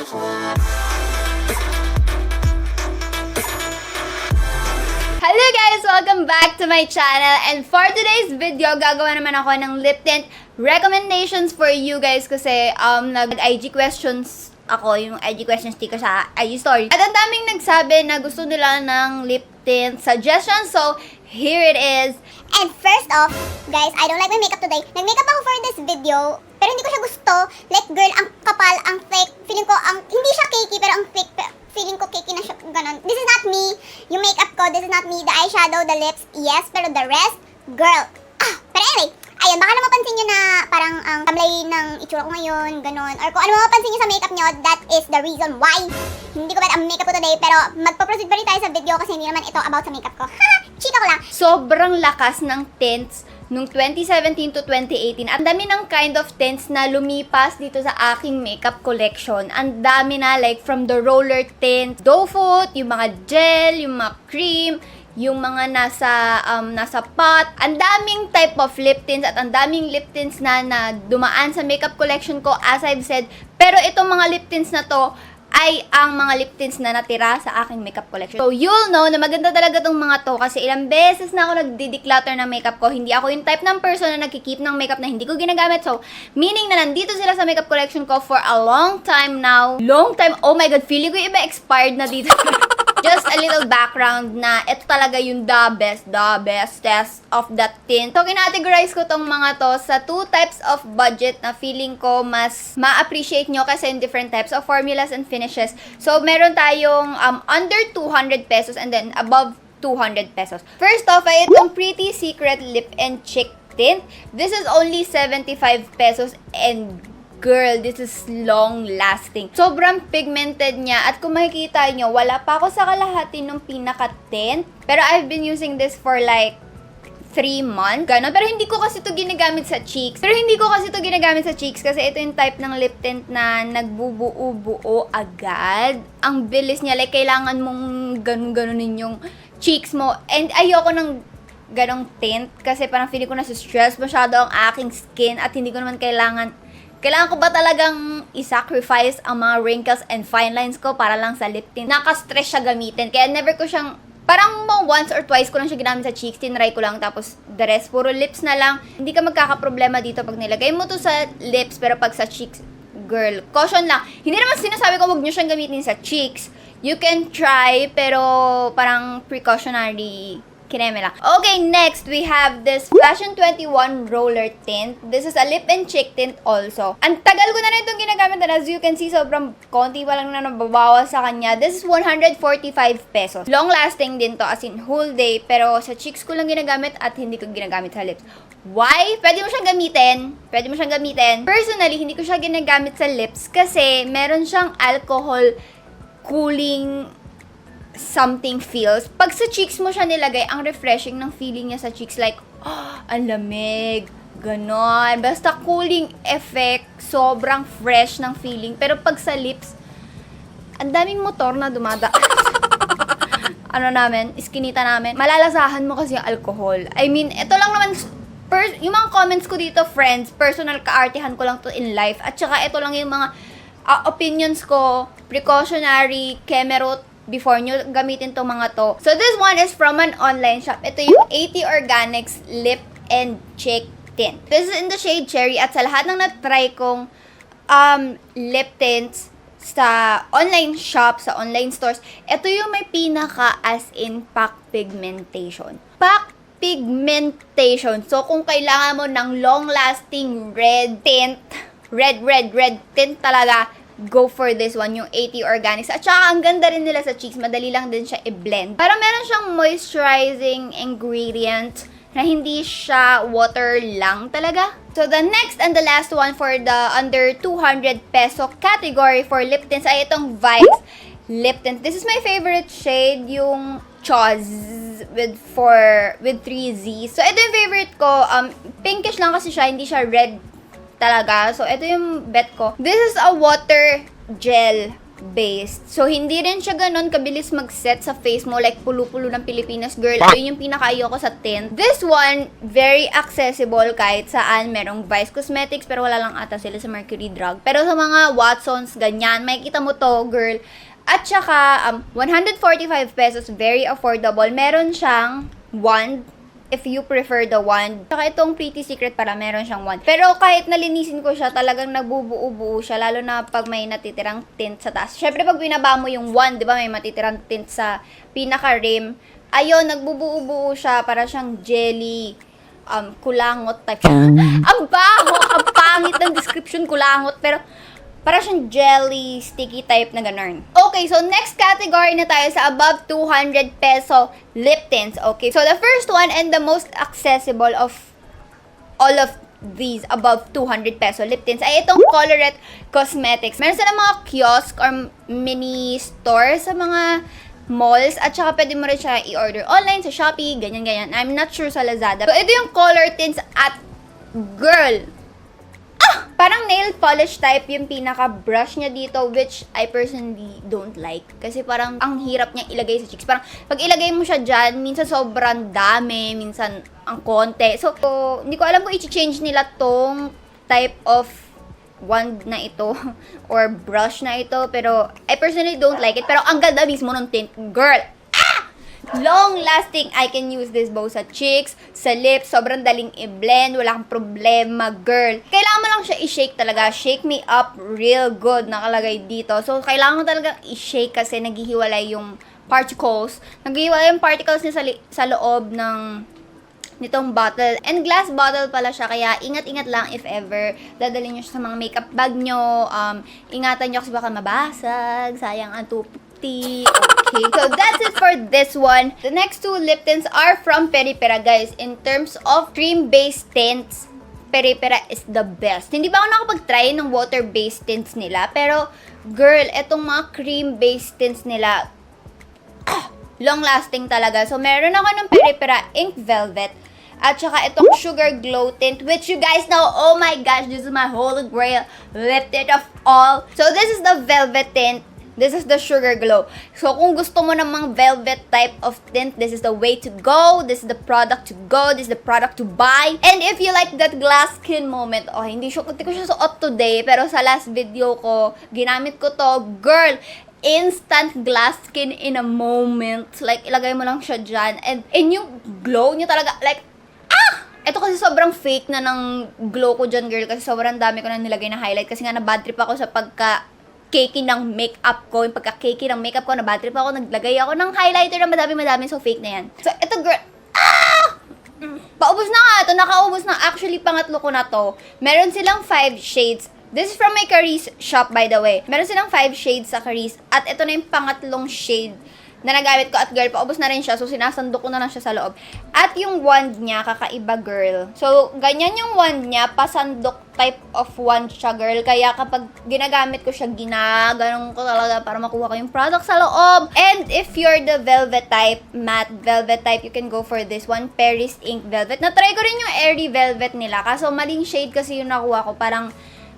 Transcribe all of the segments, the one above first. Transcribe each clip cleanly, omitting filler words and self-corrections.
Hello guys! Welcome back to my channel, and for today's video, gagawa naman ako ng lip tint recommendations for you guys kasi nag-IG questions ako, yung IG question sticker sa IG story. At ang daming nagsabi na gusto nila ng lip tint suggestions, so here it is. And first off, guys, I don't like my makeup today. Nag-makeup ako for this video, pero hindi ko siya gusto. Like, girl, ang kapal, ang fake. Feeling ko, hindi siya cakey, pero ang fake. Feeling ko cakey na siya, ganun. This is not me. Yung makeup ko, this is not me. The eyeshadow, the lips, yes, pero the rest, girl. Pero anyway, ayun, baka na mapansin nyo na parang ang tamlay ng itsura ko ngayon, ganun. Or kung ano mapapansin nyo sa makeup nyo, that is the reason why hindi ko bet ang makeup ko today. Pero magpa-proceed pa rin tayo sa video kasi hindi naman ito about sa makeup ko. Chika ko lang. Sobrang lakas ng tints nung 2017 to 2018. Ang dami ng kind of tints na lumipas dito sa aking makeup collection. Ang dami na, like from the roller tint, doe foot, yung mga gel, yung mga cream, yung mga nasa pot. Ang daming type of lip tints at ang daming lip tints na dumaan sa makeup collection ko, as I've said. Pero itong mga lip tints na to ay ang mga lip tints na natira sa aking makeup collection. So, you'll know na maganda talaga tong mga to kasi ilang beses na ako nagdi-declutter ng makeup ko. Hindi ako yung type ng person na nagki-keep ng makeup na hindi ko ginagamit. So, meaning na nandito sila sa makeup collection ko for a long time now. Long time. Oh my God, feeling ko yung iba expired na dito. Just a little background na ito talaga yung the bestest of that tint. So, kinategorize ko tong mga to sa two types of budget na feeling ko mas ma-appreciate nyo kasi in different types of formulas and finishes. So, meron tayong under 200 pesos and then above 200 pesos. First off ay itong Pretty Secret Lip and Cheek Tint. This is only 75 pesos and girl, this is long-lasting. Sobrang pigmented niya. At kung makikita nyo, wala pa ako sa kalahati ng pinaka-tint. Pero I've been using this for like 3 months. Ganon. Pero hindi ko kasi ito ginagamit sa cheeks. Kasi ito yung type ng lip tint na nagbubuo-buo agad. Ang bilis niya. Like, kailangan mong ganun-ganunin yung cheeks mo. And ayoko ng ganong tint. Kasi parang feeling ko nasa-stress masyado ang aking skin. At hindi ko naman kailangan ko ba talagang i-sacrifice ang mga wrinkles and fine lines ko para lang sa lip tint? Naka-stress siya gamitin. Kaya never ko siyang, parang once or twice ko lang siya ginamit sa cheeks, tinry ko lang, tapos the rest, puro lips na lang. Hindi ka magkakaproblema dito pag nilagay mo to sa lips, pero pag sa cheeks, girl, caution lang. Hindi naman sinasabi ko wag nyo siyang gamitin sa cheeks. You can try, pero parang precautionary kineme lang. Okay, next, we have this Fashion 21 Roller Tint. This is a lip and cheek tint also. Ang tagal ko na rin itong ginagamit na, as you can see, sobrang konti pa lang na nababawas sa kanya. This is 145 pesos. Long lasting din to, as in whole day, pero sa cheeks ko lang ginagamit at hindi ko ginagamit sa lips. Why? Pwede mo siyang gamitin. Personally, hindi ko siya ginagamit sa lips kasi meron siyang alcohol cooling something feels. Pag sa cheeks mo siya nilagay, ang refreshing ng feeling niya sa cheeks, like, ang lamig, ganon. Basta cooling effect, sobrang fresh ng feeling. Pero pag sa lips, ang daming motor na dumadaan. Iskinita namin. Malalasahan mo kasi yung alcohol. I mean, ito lang naman, yung mga comments ko dito, friends, personal kaartihan ko lang to in life. At saka ito lang yung mga opinions ko, precautionary, kemerot, before nyo gamitin tong mga to. So, this one is from an online shop. Ito yung 80 Organics Lip and Cheek Tint. This is in the shade Cherry. At sa lahat ng na-try kong lip tints sa online shop, sa online stores, ito yung may pinaka as in pack pigmentation. Pack pigmentation. So, kung kailangan mo ng long-lasting red tint, red tint talaga, go for this one, yung 80 Organics. At saka, ang ganda rin nila sa cheeks. Madali lang din siya i-blend. Parang meron siyang moisturizing ingredient na hindi siya water lang talaga. So, the next and the last one for the under 200 peso category for lip tints ay itong Vibes Lip Tint. This is my favorite shade, yung Chozzz with 3Z. So, ito yung favorite ko. Pinkish lang kasi siya, hindi siya red talaga. So, ito yung bet ko. This is a water gel based. So, hindi rin siya ganun kabilis mag-set sa face mo like pulo-pulo ng Pilipinas, girl. Yun yung pinaka-ayoko sa tint. This one, very accessible kahit saan. Merong Vice Cosmetics, pero wala lang ata sila sa Mercury Drug. Pero sa mga Watsons, ganyan, makikita mo to, girl. At saka, 145 pesos, very affordable. Meron siyang wand, if you prefer the wand. Saka itong Pretty Secret para meron siyang wand. Pero kahit nalinisin ko siya, talagang nagbubuo-buo siya. Lalo na pag may natitirang tint sa taas. Syempre pag binaba mo yung wand, di ba may matitirang tint sa pinaka-rim. Ayun, nagbubuo-buo siya para siyang jelly. Kulangot type. Ang baho! Ang pangit ng description, kulangot. Pero para siyang jelly, sticky type na ganun. Okay, so next category na tayo sa above 200 peso lip tints. Okay, so the first one and the most accessible of all of these above 200 peso lip tints ay itong Colourette Cosmetics. Meron silang mga kiosk or mini store sa mga malls at saka pwede mo rin siya i-order online sa Shopee, ganyan-ganyan. I'm not sure sa Lazada. So ito yung Colourtints at girl, parang nail polish type yung pinaka-brush niya dito, which I personally don't like. Kasi parang ang hirap niya ilagay sa cheeks. Parang pag ilagay mo siya dyan, minsan sobrang dami, minsan ang konti. So hindi ko alam kung i-change nila tong type of wand na ito or brush na ito. Pero I personally don't like it. Pero ang ganda mismo ng tint, girl. Long lasting, I can use this both sa cheeks, sa lips, sobrang daling i-blend, wala kang problema, girl. Kailangan mo lang siya i-shake talaga, shake me up real good, nakalagay dito. So, kailangan mo talaga i-shake kasi naghihiwalay yung particles. Naghihiwalay yung particles niya sa loob ng nitong bottle. And glass bottle pala siya, kaya ingat-ingat lang if ever dadalhin nyo siya sa mga makeup bag nyo. Ingatan nyo kasi baka mabasag, sayang ang tupok. Okay, so that's it for this one. The next two lip tints are from Peripera, guys. In terms of cream-based tints, Peripera is the best. Hindi ba ako nakapag-try ng water-based tints nila? Pero, girl, etong mga cream-based tints nila, long-lasting talaga. So, meron ako ng Peripera Ink Velvet. At saka itong Sugar Glow Tint, which you guys know, oh my gosh, this is my holy grail lip tint of all. So, this is the Velvet Tint. This is the Sugar Glow. So, kung gusto mo namang velvet type of tint, this is the way to go. This is the product to go. This is the product to buy. And if you like that glass skin moment, oh, hindi ko siya suot today, pero sa last video ko, ginamit ko to, girl, instant glass skin in a moment. Like, ilagay mo lang siya dyan. And yung glow niya talaga, like, ito kasi sobrang fake na ng glow ko dyan, girl, kasi sobrang dami ko na nilagay na highlight. Kasi nga, na-bad trip ako sa cakey ng makeup ko, yung pagka-cakey ng makeup ko, na-bad trip ako, naglagay ako ng highlighter na madami-madami, so fake na yan. So, ito girl, paubos na nga ito, nakaubos na, actually, pangatlo ko na to. Meron silang 5 shades. This is from my Caris shop, by the way. Meron silang 5 shades sa Caris, at ito na yung pangatlong shade na nagamit ko, at girl, paubos na rin siya, so sinasandok ko na lang siya sa loob. At yung wand niya, kakaiba, girl. So, ganyan yung wand niya, pasandok type of wand siya, girl. Kaya kapag ginagamit ko siya, ginaganong ko talaga para makuha ko yung product sa loob. And if you're the velvet type, matte velvet type, you can go for this one, Peri's Ink Velvet. Na-try ko rin yung airy velvet nila, kaso maling shade kasi yung nakuha ko, parang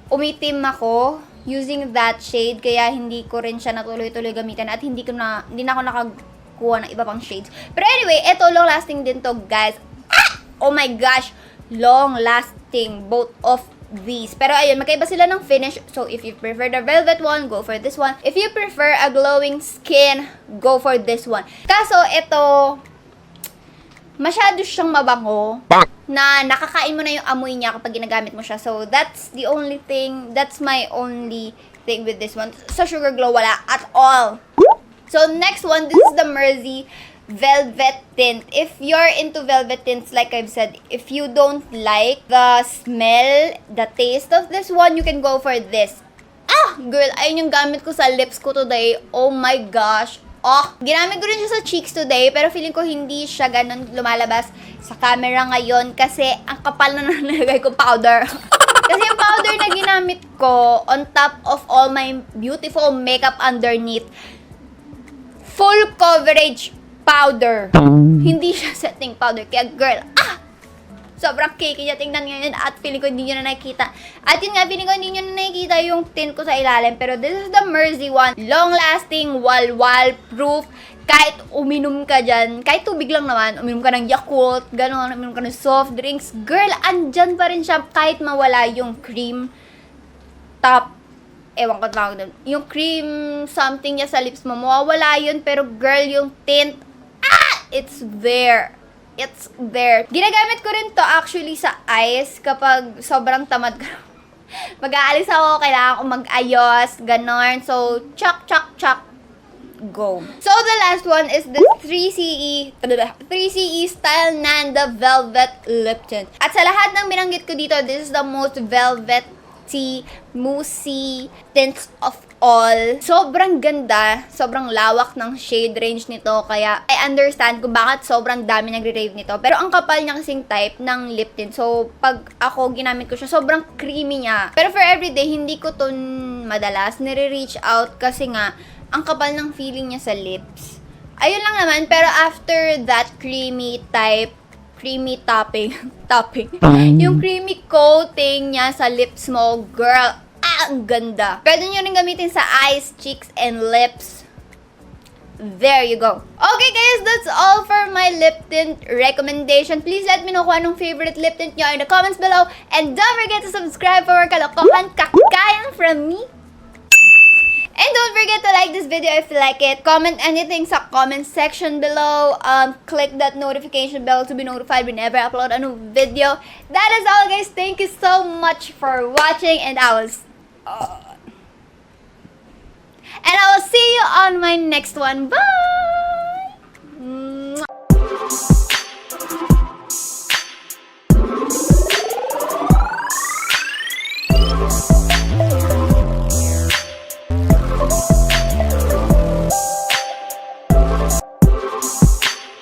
umitim ako using that shade, kaya hindi ko rin siya natuloy-tuloy gamitin at hindi na ako nakakuha ng iba pang shades. Pero anyway, ito long lasting din to, guys. Oh my gosh, long lasting both of these. Pero ayun, magkaiba sila ng finish. So if you prefer the velvet one, go for this one. If you prefer a glowing skin, go for this one. Kaso ito, masyado siyang mabango na nakakain mo na yung amoy niya kapag ginagamit mo siya. So, that's the only thing, that's my only thing with this one. Sa Sugar Glow, wala at all. So, next one, this is the Merzy Velvet Tint. If you're into velvet tints, like I've said, if you don't like the smell, the taste of this one, you can go for this. Girl, ayun yung gamit ko sa lips ko today. Oh my gosh. Ginamit ko rin siya sa cheeks today, pero feeling ko hindi siya ganun lumalabas sa camera ngayon kasi ang kapal na nalagay ko powder. Kasi yung powder na ginamit ko on top of all my beautiful makeup underneath, full coverage powder. Hindi siya setting powder. Kaya girl, Sobrang cakey niya. Tingnan ngayon at feeling ko hindi nyo na nakikita. At yun nga, feeling ko hindi nyo na nakikita yung tint ko sa ilalim. Pero this is the Merzy one. Long-lasting, wall proof. Kahit uminom ka dyan, kahit tubig lang naman, uminom ka ng Yakult, gano'n, uminom ka ng soft drinks, girl, andyan pa rin siya kahit mawala yung cream top. Ewan ko tawag doon. Yung cream something niya sa lips mo, mawawala yun. Pero girl, yung tint, it's there. It's there. Ginagamit ko rin to actually sa eyes kapag sobrang tamad ka. Mag-aalis ako, kailangan ko mag-ayos, ganon. So, chak, go. So, the last one is the 3CE Stylenanda Velvet Lip Tint. At sa lahat ng binanggit ko dito, this is the most velvety, moussey tints of all. Sobrang ganda, sobrang lawak ng shade range nito, kaya I understand kung bakit sobrang dami nagre-rave nito. Pero ang kapal niya kasing type ng lip tint. So, pag ako ginamit ko siya, sobrang creamy niya. Pero for everyday, hindi ko to madalas nire-reach out kasi nga, ang kapal ng feeling niya sa lips. Ayun lang naman, pero after that creamy type, creamy topping, yung creamy coating niya sa lips mo, girl, ang ganda. Pwede nyo rin gamitin sa eyes, cheeks, and lips. There you go. Okay guys, that's all for my lip tint recommendation. Please let me know kung anong favorite lip tint nyo in the comments below. And don't forget to subscribe for more kalokohan kakayan from me. And don't forget to like this video if you like it. Comment anything sa comment section below. Click that notification bell to be notified whenever I upload a new video. That is all guys. Thank you so much for watching, and I will see you on my next one. Bye!